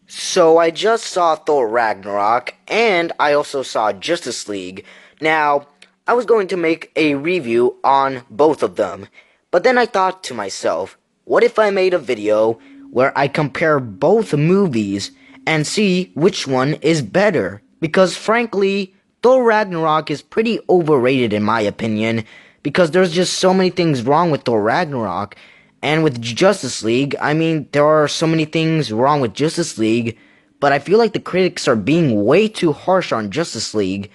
So I just saw Thor Ragnarok, and I also saw Justice League. Now, I was going to make a review on both of them, but then I thought to myself, what if I made a video where I compare both movies and see which one is better? Because frankly, Thor Ragnarok is pretty overrated in my opinion, because there's just so many things wrong with Thor Ragnarok. And with Justice League, I mean, there are so many things wrong with Justice League, but I feel like the critics are being way too harsh on Justice League.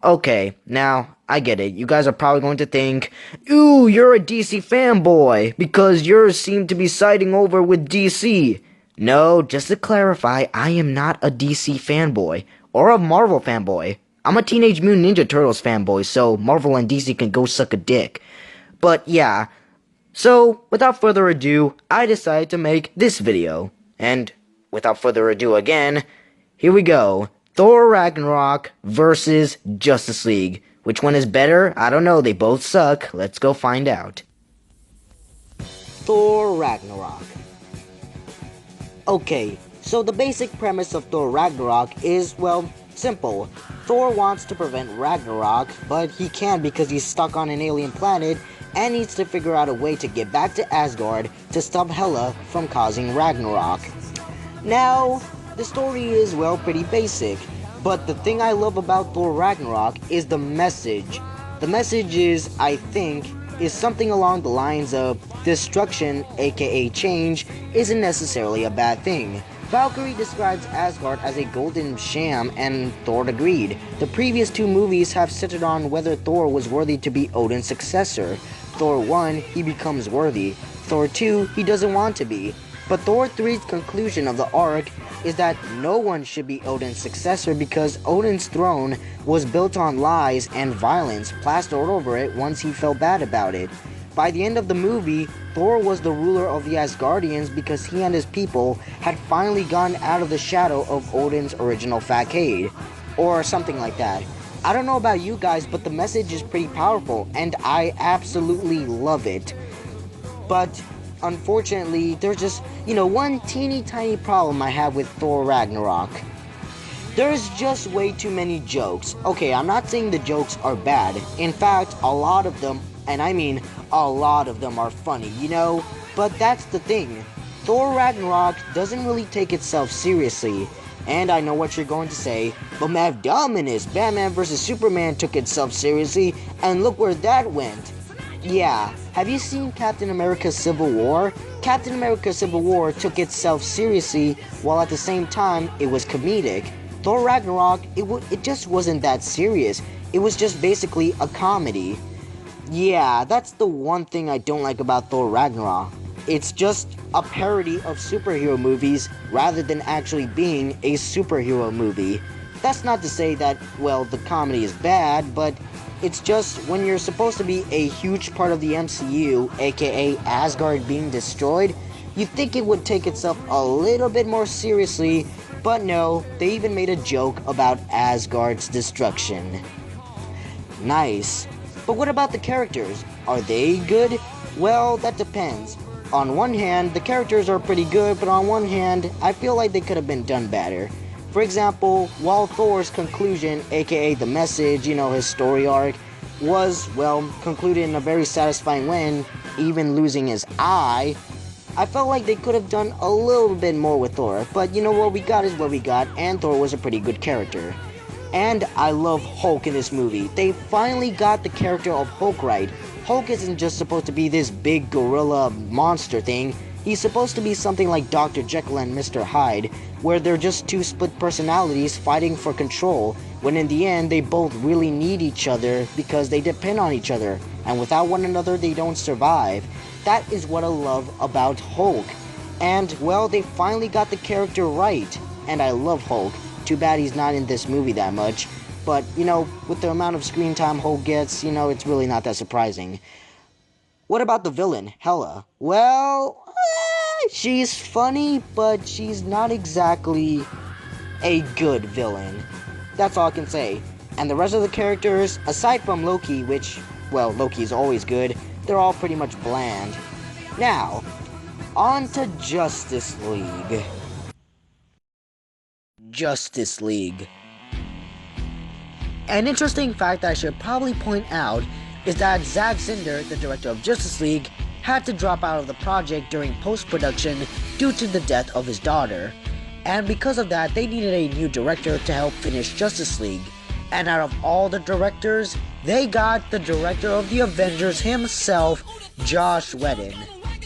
Okay, now, I get it. You guys are probably going to think, ooh, you're a DC fanboy, because yours seem to be siding over with DC. No, just to clarify, I am not a DC fanboy, or a Marvel fanboy. I'm a Teenage Mutant Ninja Turtles fanboy, so Marvel and DC can go suck a dick. But yeah, so, without further ado, I decided to make this video. And, without further ado again, here we go. Thor Ragnarok versus Justice League. Which one is better? I don't know, they both suck. Let's go find out. Thor Ragnarok. Okay, so the basic premise of Thor Ragnarok is, well, simple. Thor wants to prevent Ragnarok, but he can't because he's stuck on an alien planet and needs to figure out a way to get back to Asgard to stop Hela from causing Ragnarok. Now, the story is, well, pretty basic, but the thing I love about Thor Ragnarok is the message. The message is, I think, is something along the lines of destruction, aka change, isn't necessarily a bad thing. Valkyrie describes Asgard as a golden sham, and Thor agreed. The previous two movies have centered on whether Thor was worthy to be Odin's successor. Thor 1, he becomes worthy. Thor 2, he doesn't want to be. But Thor 3's conclusion of the arc is that no one should be Odin's successor because Odin's throne was built on lies and violence plastered over it once he felt bad about it. By the end of the movie, Thor was the ruler of the Asgardians because he and his people had finally gotten out of the shadow of Odin's original facade. Or something like that. I don't know about you guys, but the message is pretty powerful, and I absolutely love it. But, unfortunately, there's just, one teeny tiny problem I have with Thor Ragnarok. There's just way too many jokes. Okay, I'm not saying the jokes are bad. In fact, a lot of them, and I mean a lot of them are funny, But that's the thing. Thor Ragnarok doesn't really take itself seriously. And I know what you're going to say, but Mav Dominus, Batman vs. Superman took itself seriously, and look where that went. Yeah, have you seen Captain America Civil War? Captain America Civil War took itself seriously, while at the same time, it was comedic. Thor Ragnarok, it just wasn't that serious. It was just basically a comedy. Yeah, that's the one thing I don't like about Thor Ragnarok. It's just a parody of superhero movies rather than actually being a superhero movie. That's not to say that, well, the comedy is bad, but it's just when you're supposed to be a huge part of the MCU, aka Asgard being destroyed, you'd think it would take itself a little bit more seriously, but no, they even made a joke about Asgard's destruction. Nice. But what about the characters? Are they good? Well, that depends. On one hand, the characters are pretty good, but on one hand, I feel like they could have been done better. For example, while Thor's conclusion, aka the message, his story arc, was, well, concluded in a very satisfying way, even losing his eye, I felt like they could have done a little bit more with Thor, but what we got is what we got, and Thor was a pretty good character. And I love Hulk in this movie. They finally got the character of Hulk right. Hulk isn't just supposed to be this big gorilla monster thing. He's supposed to be something like Dr. Jekyll and Mr. Hyde, where they're just two split personalities fighting for control, when in the end they both really need each other because they depend on each other, and without one another they don't survive. That is what I love about Hulk. And, well, they finally got the character right, and I love Hulk. Too bad he's not in this movie that much. But, with the amount of screen time Hulk gets, it's really not that surprising. What about the villain, Hela? Well, she's funny, but she's not exactly a good villain. That's all I can say. And the rest of the characters, aside from Loki, which, well, Loki is always good, they're all pretty much bland. Now, On to Justice League. Justice League. An interesting fact that I should probably point out is that Zack Snyder, the director of Justice League, had to drop out of the project during post-production due to the death of his daughter. And because of that, they needed a new director to help finish Justice League. And out of all the directors, they got the director of the Avengers himself, Joss Whedon.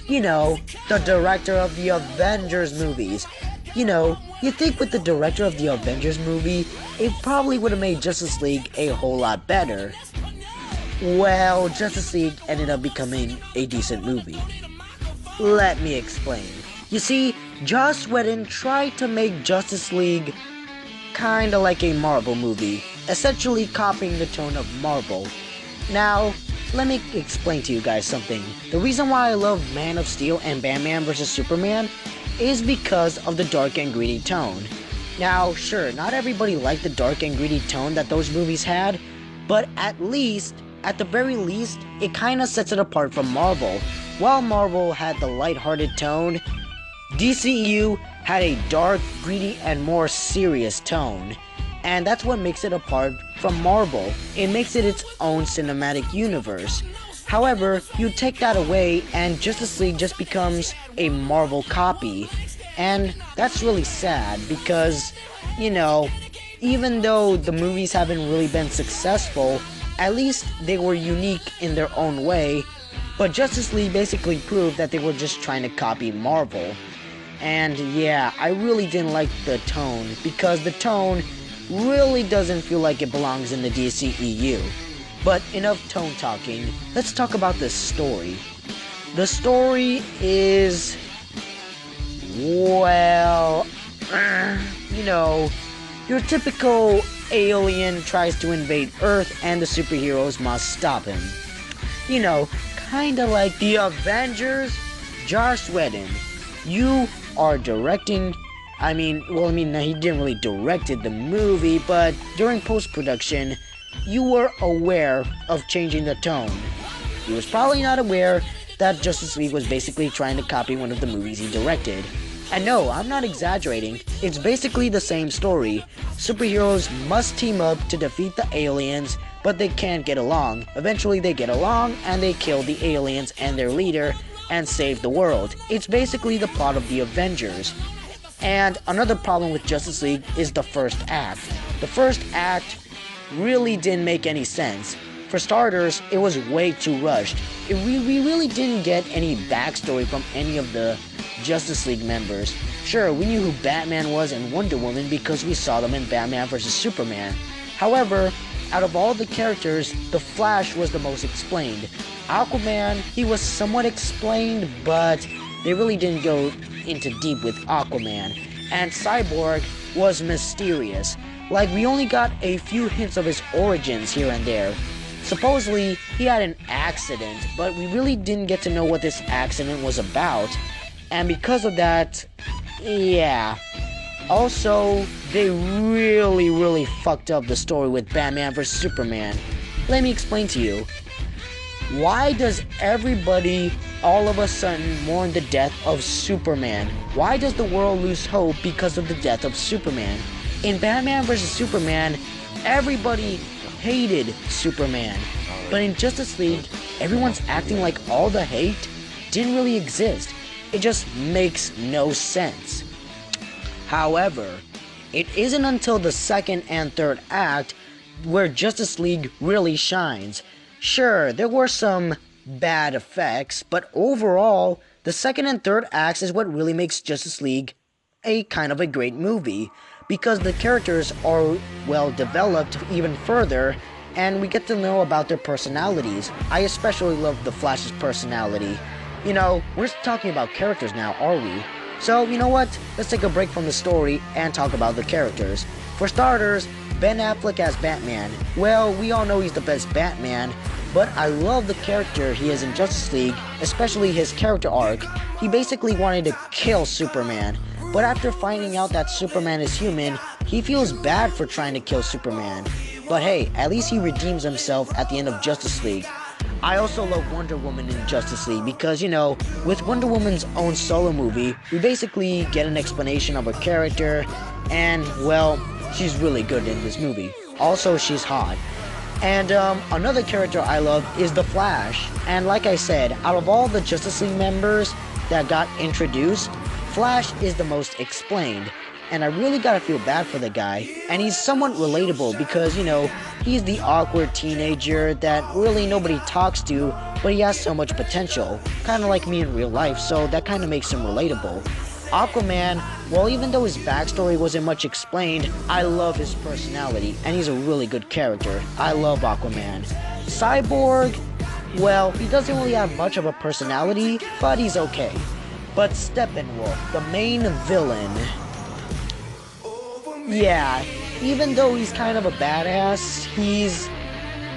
You know, the director of the Avengers movies. You know, you think with the director of the Avengers movie, it probably would have made Justice League a whole lot better. Well, Justice League ended up becoming a decent movie. Let me explain. You see, Joss Whedon tried to make Justice League kinda like a Marvel movie, essentially copying the tone of Marvel. Now, let me explain to you guys something. The reason why I love Man of Steel and Batman vs Superman is because of the dark and gritty tone. Now, sure, not everybody liked the dark and gritty tone that those movies had, but at the very least, it kinda sets it apart from Marvel. While Marvel had the lighthearted tone, DCEU had a dark, gritty, and more serious tone. And that's what makes it apart from Marvel. It makes it its own cinematic universe. However, you take that away and Justice League just becomes a Marvel copy. And that's really sad because, you know, even though the movies haven't really been successful, at least they were unique in their own way. But Justice League basically proved that they were just trying to copy Marvel. And yeah, I really didn't like the tone because the tone really doesn't feel like it belongs in the DCEU. But enough tone talking, let's talk about the story. The story is, well, you know, your typical alien tries to invade Earth and the superheroes must stop him. You know, kinda like the Avengers. Joss Whedon, you are directing, he didn't really directed the movie, but during post-production, you were aware of changing the tone. He was probably not aware that Justice League was basically trying to copy one of the movies he directed. And no, I'm not exaggerating, it's basically the same story. Superheroes must team up to defeat the aliens, but they can't get along. Eventually they get along, and they kill the aliens and their leader, and save the world. It's basically the plot of the Avengers. And another problem with Justice League is the first act. The first act really didn't make any sense. For starters, it was way too rushed. We really didn't get any backstory from any of the Justice League members. Sure, we knew who Batman was and Wonder Woman because we saw them in Batman vs Superman. However, out of all the characters, the Flash was the most explained. Aquaman, he was somewhat explained, but they really didn't go into deep with Aquaman. And Cyborg was mysterious. Like, we only got a few hints of his origins here and there. Supposedly, he had an accident, but we really didn't get to know what this accident was about. And because of that, yeah. Also, they really fucked up the story with Batman vs Superman. Let me explain to you. Why does everybody all of a sudden mourn the death of Superman? Why does the world lose hope because of the death of Superman? In Batman vs Superman, everybody hated Superman. But in Justice League, everyone's acting like all the hate didn't really exist. It just makes no sense. However, it isn't until the second and third act where Justice League really shines. Sure, there were some bad effects, but overall, the second and third acts is what really makes Justice League a kind of a great movie, because the characters are well developed even further, and we get to know about their personalities. I especially love the Flash's personality. You know, we're talking about characters now, are we? So, you know what? Let's take a break from the story and talk about the characters. For starters, Ben Affleck as Batman. Well, we all know he's the best Batman, but I love the character he is in Justice League, especially his character arc. He basically wanted to kill Superman, but after finding out that Superman is human, he feels bad for trying to kill Superman. But hey, at least he redeems himself at the end of Justice League. I also love Wonder Woman in Justice League because, with Wonder Woman's own solo movie, we basically get an explanation of her character, and, well, she's really good in this movie. Also, she's hot. And another character I love is The Flash. And like I said, out of all the Justice League members that got introduced, Flash is the most explained. And I really gotta feel bad for the guy. And he's somewhat relatable because, he's the awkward teenager that really nobody talks to, but he has so much potential. Kinda like me in real life, so that kinda makes him relatable. Aquaman, well, even though his backstory wasn't much explained, I love his personality, and he's a really good character. I love Aquaman. Cyborg, well, he doesn't really have much of a personality, but he's okay. But Steppenwolf, the main villain, yeah, even though he's kind of a badass, he's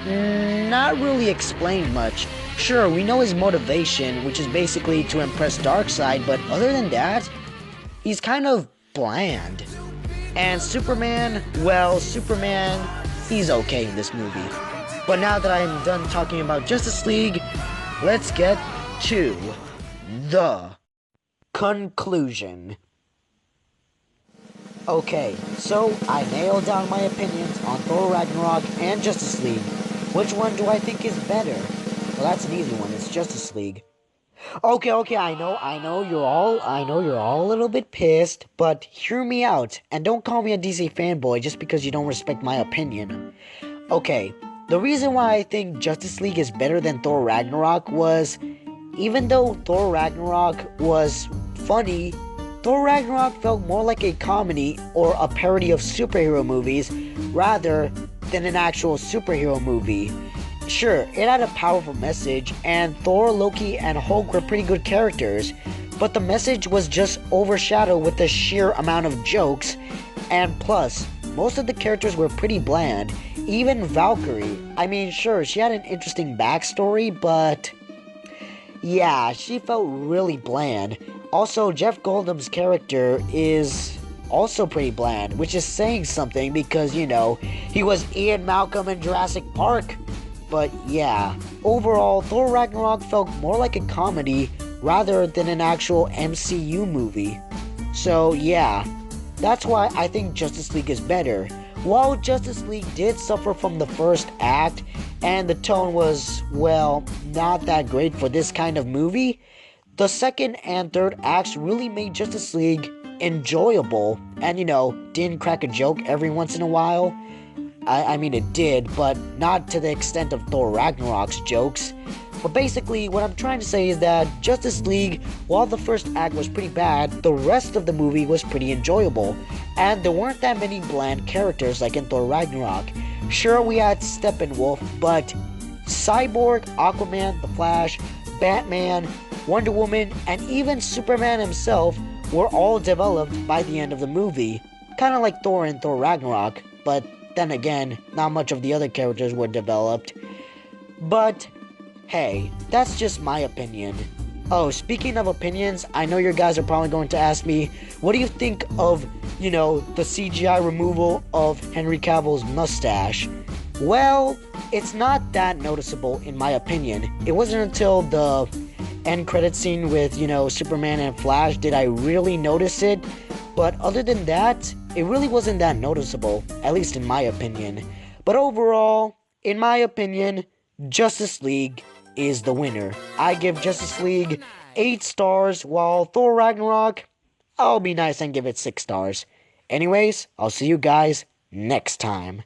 not really explained much. Sure, we know his motivation, which is basically to impress Darkseid, but other than that, he's kind of bland. And Superman, well, Superman, he's okay in this movie. But now that I'm done talking about Justice League, let's get to the conclusion. Okay, so I nailed down my opinions on Thor Ragnarok and Justice League. Which one do I think is better? Well, that's an easy one. It's Justice League. Okay, I know you're all a little bit pissed, but hear me out, and don't call me a DC fanboy just because you don't respect my opinion. Okay, the reason why I think Justice League is better than Thor Ragnarok was, even though Thor Ragnarok was funny, Thor Ragnarok felt more like a comedy or a parody of superhero movies rather than an actual superhero movie. Sure, it had a powerful message, and Thor, Loki, and Hulk were pretty good characters, but the message was just overshadowed with the sheer amount of jokes, and plus, most of the characters were pretty bland. Even Valkyrie, I mean, sure, she had an interesting backstory, but yeah, she felt really bland. Also, Jeff Goldblum's character is also pretty bland, which is saying something because, he was Ian Malcolm in Jurassic Park. But yeah, overall, Thor Ragnarok felt more like a comedy rather than an actual MCU movie. So yeah, that's why I think Justice League is better. While Justice League did suffer from the first act, and the tone was, well, not that great for this kind of movie, the second and third acts really made Justice League enjoyable, and didn't crack a joke every once in a while. I mean, it did, but not to the extent of Thor Ragnarok's jokes. But basically, what I'm trying to say is that Justice League, while the first act was pretty bad, the rest of the movie was pretty enjoyable. And there weren't that many bland characters like in Thor Ragnarok. Sure, we had Steppenwolf, but Cyborg, Aquaman, The Flash, Batman, Wonder Woman, and even Superman himself were all developed by the end of the movie. Kinda like Thor in Thor Ragnarok, but then again, not much of the other characters were developed. But, hey, that's just my opinion. Oh, speaking of opinions, I know you guys are probably going to ask me, what do you think of, the CGI removal of Henry Cavill's mustache? Well, it's not that noticeable in my opinion. It wasn't until the end credit scene with, Superman and Flash did I really notice it. But other than that, it really wasn't that noticeable, at least in my opinion. But overall, in my opinion, Justice League is the winner. I give Justice League 8 stars, while Thor Ragnarok, I'll be nice and give it 6 stars. Anyways, I'll see you guys next time.